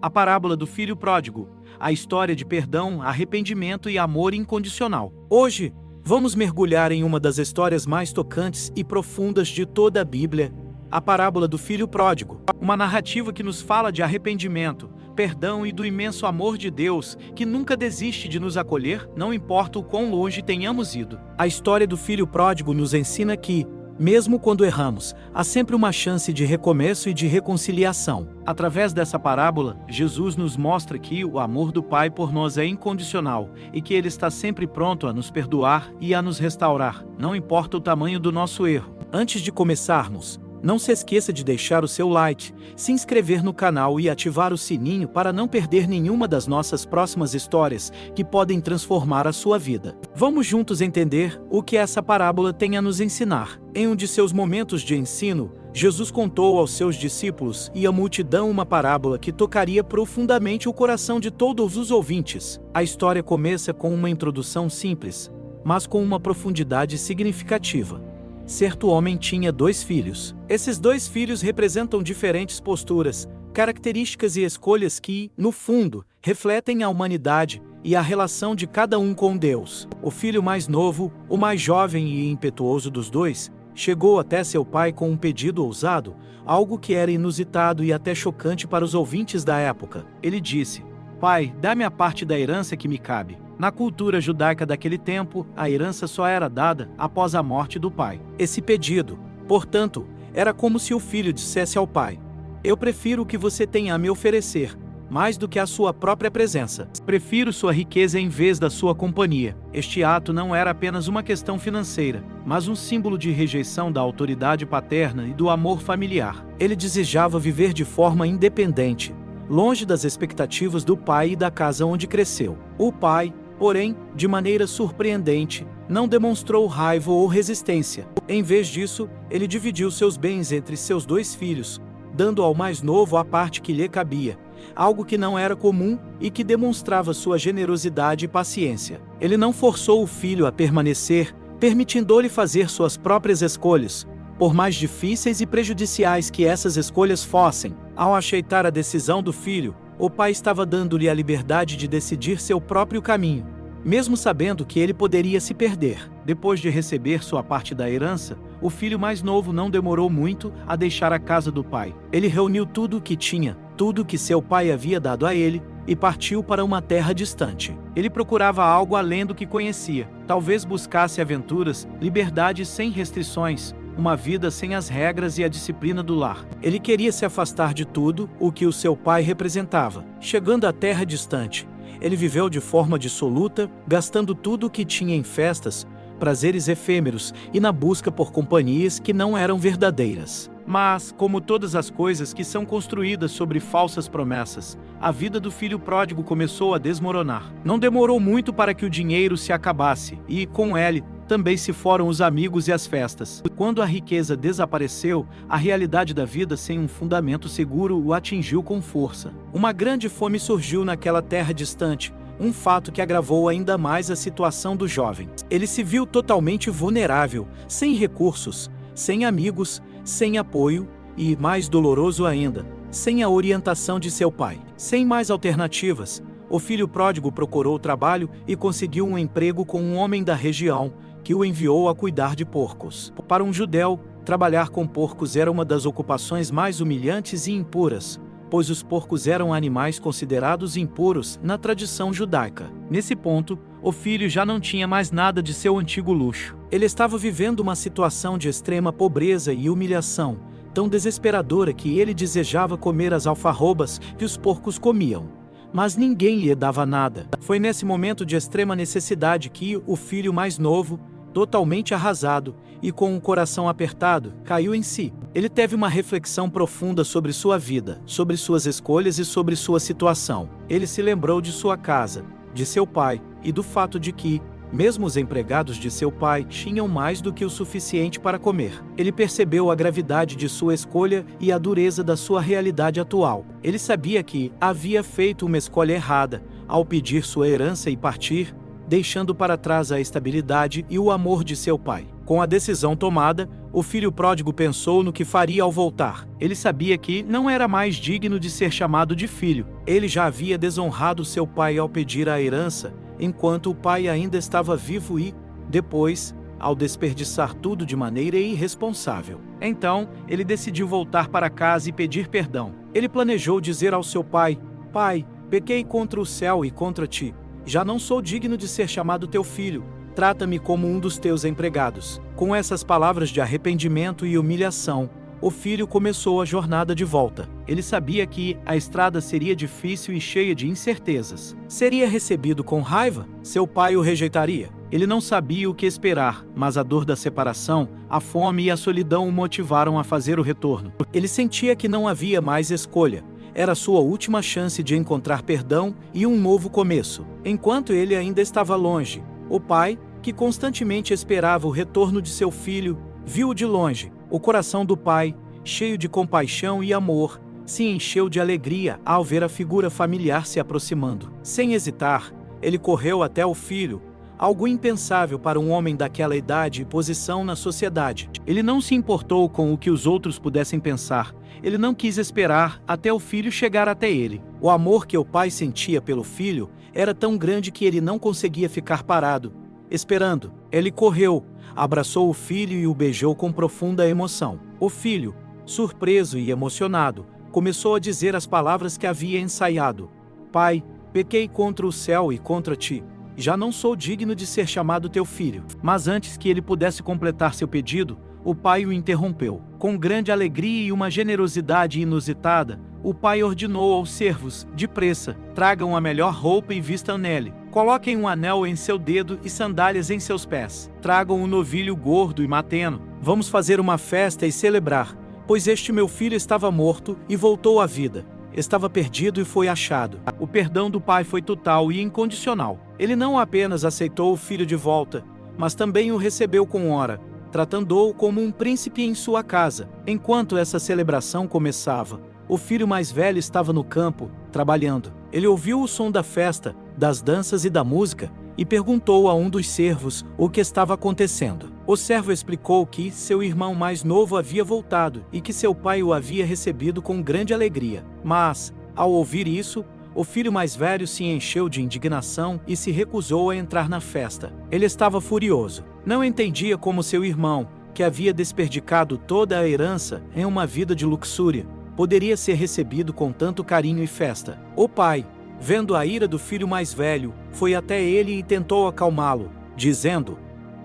A parábola do filho pródigo, a história de perdão, arrependimento e amor incondicional. Hoje, vamos mergulhar em uma das histórias mais tocantes e profundas de toda a Bíblia, a parábola do filho pródigo, uma narrativa que nos fala de arrependimento, perdão e do imenso amor de Deus, que nunca desiste de nos acolher, não importa o quão longe tenhamos ido. A história do filho pródigo nos ensina que, mesmo quando erramos, há sempre uma chance de recomeço e de reconciliação. Através dessa parábola, Jesus nos mostra que o amor do Pai por nós é incondicional e que Ele está sempre pronto a nos perdoar e a nos restaurar, não importa o tamanho do nosso erro. Antes de começarmos, não se esqueça de deixar o seu like, se inscrever no canal e ativar o sininho para não perder nenhuma das nossas próximas histórias que podem transformar a sua vida. Vamos juntos entender o que essa parábola tem a nos ensinar. Em um de seus momentos de ensino, Jesus contou aos seus discípulos e à multidão uma parábola que tocaria profundamente o coração de todos os ouvintes. A história começa com uma introdução simples, mas com uma profundidade significativa. Certo homem tinha 2 filhos. Esses 2 filhos representam diferentes posturas, características e escolhas que, no fundo, refletem a humanidade e a relação de cada um com Deus. O filho mais novo, o mais jovem e impetuoso dos 2, chegou até seu pai com um pedido ousado, algo que era inusitado e até chocante para os ouvintes da época. Ele disse: "Pai, dá-me a parte da herança que me cabe." Na cultura judaica daquele tempo, a herança só era dada após a morte do pai. Esse pedido, portanto, era como se o filho dissesse ao pai: "Eu prefiro o que você tem a me oferecer, mais do que a sua própria presença. Prefiro sua riqueza em vez da sua companhia." Este ato não era apenas uma questão financeira, mas um símbolo de rejeição da autoridade paterna e do amor familiar. Ele desejava viver de forma independente, longe das expectativas do pai e da casa onde cresceu. O pai, porém, de maneira surpreendente, não demonstrou raiva ou resistência. Em vez disso, ele dividiu seus bens entre seus 2 filhos, dando ao mais novo a parte que lhe cabia, algo que não era comum e que demonstrava sua generosidade e paciência. Ele não forçou o filho a permanecer, permitindo-lhe fazer suas próprias escolhas, por mais difíceis e prejudiciais que essas escolhas fossem. Ao aceitar a decisão do filho, o pai estava dando-lhe a liberdade de decidir seu próprio caminho, mesmo sabendo que ele poderia se perder. Depois de receber sua parte da herança, o filho mais novo não demorou muito a deixar a casa do pai. Ele reuniu tudo o que tinha, tudo que seu pai havia dado a ele, e partiu para uma terra distante. Ele procurava algo além do que conhecia. Talvez buscasse aventuras, liberdade sem restrições, uma vida sem as regras e a disciplina do lar. Ele queria se afastar de tudo o que o seu pai representava. Chegando à terra distante, ele viveu de forma dissoluta, gastando tudo o que tinha em festas, prazeres efêmeros e na busca por companhias que não eram verdadeiras. Mas, como todas as coisas que são construídas sobre falsas promessas, a vida do filho pródigo começou a desmoronar. Não demorou muito para que o dinheiro se acabasse, e, com ele, também se foram os amigos e as festas. Quando a riqueza desapareceu, a realidade da vida sem um fundamento seguro o atingiu com força. Uma grande fome surgiu naquela terra distante, um fato que agravou ainda mais a situação do jovem. Ele se viu totalmente vulnerável, sem recursos, sem amigos, sem apoio e, mais doloroso ainda, sem a orientação de seu pai. Sem mais alternativas, o filho pródigo procurou trabalho e conseguiu um emprego com um homem da região, que o enviou a cuidar de porcos. Para um judeu, trabalhar com porcos era uma das ocupações mais humilhantes e impuras, pois os porcos eram animais considerados impuros na tradição judaica. Nesse ponto, o filho já não tinha mais nada de seu antigo luxo. Ele estava vivendo uma situação de extrema pobreza e humilhação, tão desesperadora que ele desejava comer as alfarrobas que os porcos comiam. Mas ninguém lhe dava nada. Foi nesse momento de extrema necessidade que o filho mais novo, totalmente arrasado e com o coração apertado, caiu em si. Ele teve uma reflexão profunda sobre sua vida, sobre suas escolhas e sobre sua situação. Ele se lembrou de sua casa, de seu pai e do fato de que, mesmo os empregados de seu pai tinham mais do que o suficiente para comer. Ele percebeu a gravidade de sua escolha e a dureza da sua realidade atual. Ele sabia que havia feito uma escolha errada ao pedir sua herança e partir, deixando para trás a estabilidade e o amor de seu pai. Com a decisão tomada, o filho pródigo pensou no que faria ao voltar. Ele sabia que não era mais digno de ser chamado de filho. Ele já havia desonrado seu pai ao pedir a herança, enquanto o pai ainda estava vivo e, depois, ao desperdiçar tudo de maneira irresponsável. Então, ele decidiu voltar para casa e pedir perdão. Ele planejou dizer ao seu pai: Pai, pequei contra o céu e contra ti. Já não sou digno de ser chamado teu filho. Trata-me como um dos teus empregados. Com essas palavras de arrependimento e humilhação, o filho começou a jornada de volta. Ele sabia que a estrada seria difícil e cheia de incertezas. Seria recebido com raiva? Seu pai o rejeitaria? Ele não sabia o que esperar, mas a dor da separação, a fome e a solidão o motivaram a fazer o retorno. Ele sentia que não havia mais escolha. Era sua última chance de encontrar perdão e um novo começo. Enquanto ele ainda estava longe, o pai, que constantemente esperava o retorno de seu filho, viu-o de longe. O coração do pai, cheio de compaixão e amor, se encheu de alegria ao ver a figura familiar se aproximando. Sem hesitar, ele correu até o filho, algo impensável para um homem daquela idade e posição na sociedade. Ele não se importou com o que os outros pudessem pensar. Ele não quis esperar até o filho chegar até ele. O amor que o pai sentia pelo filho era tão grande que ele não conseguia ficar parado, esperando. Ele correu, abraçou o filho e o beijou com profunda emoção. O filho, surpreso e emocionado, começou a dizer as palavras que havia ensaiado: Pai, pequei contra o céu e contra ti. Já não sou digno de ser chamado teu filho. Mas antes que ele pudesse completar seu pedido, o pai o interrompeu. Com grande alegria e uma generosidade inusitada, o pai ordenou aos servos: depressa, tragam a melhor roupa e vistam nele. Coloquem um anel em seu dedo e sandálias em seus pés. Tragam um novilho gordo e mateno. Vamos fazer uma festa e celebrar, pois este meu filho estava morto e voltou à vida. Estava perdido e foi achado. O perdão do pai foi total e incondicional. Ele não apenas aceitou o filho de volta, mas também o recebeu com honra, tratando-o como um príncipe em sua casa. Enquanto essa celebração começava, o filho mais velho estava no campo, trabalhando. Ele ouviu o som da festa, das danças e da música, e perguntou a um dos servos o que estava acontecendo. O servo explicou que seu irmão mais novo havia voltado e que seu pai o havia recebido com grande alegria. Mas, ao ouvir isso, o filho mais velho se encheu de indignação e se recusou a entrar na festa. Ele estava furioso. Não entendia como seu irmão, que havia desperdiçado toda a herança em uma vida de luxúria, poderia ser recebido com tanto carinho e festa. O pai, vendo a ira do filho mais velho, foi até ele e tentou acalmá-lo, dizendo: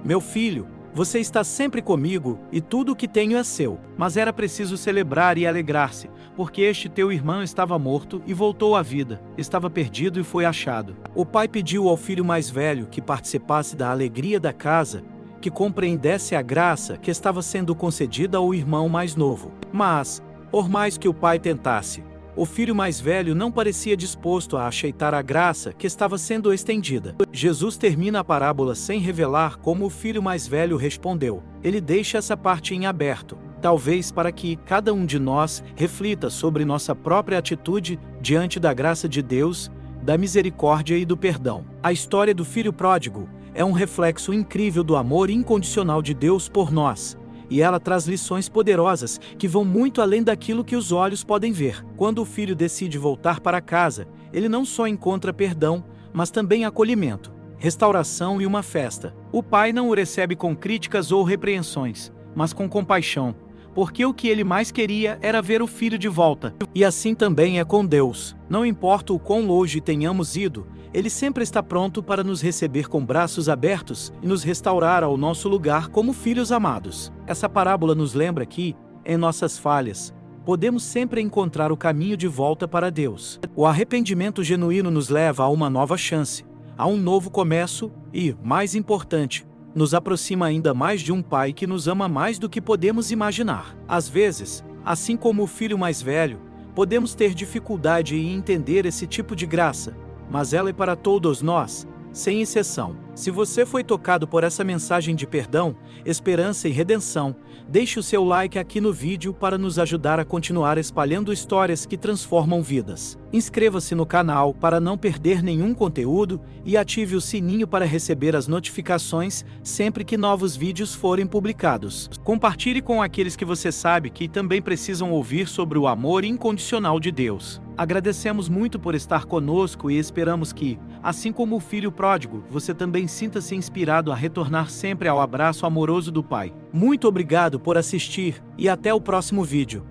Meu filho, você está sempre comigo e tudo o que tenho é seu. Mas era preciso celebrar e alegrar-se, porque este teu irmão estava morto e voltou à vida, estava perdido e foi achado. O pai pediu ao filho mais velho que participasse da alegria da casa, que compreendesse a graça que estava sendo concedida ao irmão mais novo. Mas, por mais que o pai tentasse, o filho mais velho não parecia disposto a aceitar a graça que estava sendo estendida. Jesus termina a parábola sem revelar como o filho mais velho respondeu. Ele deixa essa parte em aberto, talvez para que cada um de nós reflita sobre nossa própria atitude diante da graça de Deus, da misericórdia e do perdão. A história do filho pródigo é um reflexo incrível do amor incondicional de Deus por nós. E ela traz lições poderosas que vão muito além daquilo que os olhos podem ver. Quando o filho decide voltar para casa, ele não só encontra perdão, mas também acolhimento, restauração e uma festa. O pai não o recebe com críticas ou repreensões, mas com compaixão, porque o que ele mais queria era ver o filho de volta. E assim também é com Deus. Não importa o quão longe tenhamos ido, Ele sempre está pronto para nos receber com braços abertos e nos restaurar ao nosso lugar como filhos amados. Essa parábola nos lembra que, em nossas falhas, podemos sempre encontrar o caminho de volta para Deus. O arrependimento genuíno nos leva a uma nova chance, a um novo começo e, mais importante, nos aproxima ainda mais de um Pai que nos ama mais do que podemos imaginar. Às vezes, assim como o filho mais velho, podemos ter dificuldade em entender esse tipo de graça, mas ela é para todos nós, sem exceção. Se você foi tocado por essa mensagem de perdão, esperança e redenção, deixe o seu like aqui no vídeo para nos ajudar a continuar espalhando histórias que transformam vidas. Inscreva-se no canal para não perder nenhum conteúdo e ative o sininho para receber as notificações sempre que novos vídeos forem publicados. Compartilhe com aqueles que você sabe que também precisam ouvir sobre o amor incondicional de Deus. Agradecemos muito por estar conosco e esperamos que, assim como o filho pródigo, você também sinta-se inspirado a retornar sempre ao abraço amoroso do Pai. Muito obrigado por assistir e até o próximo vídeo.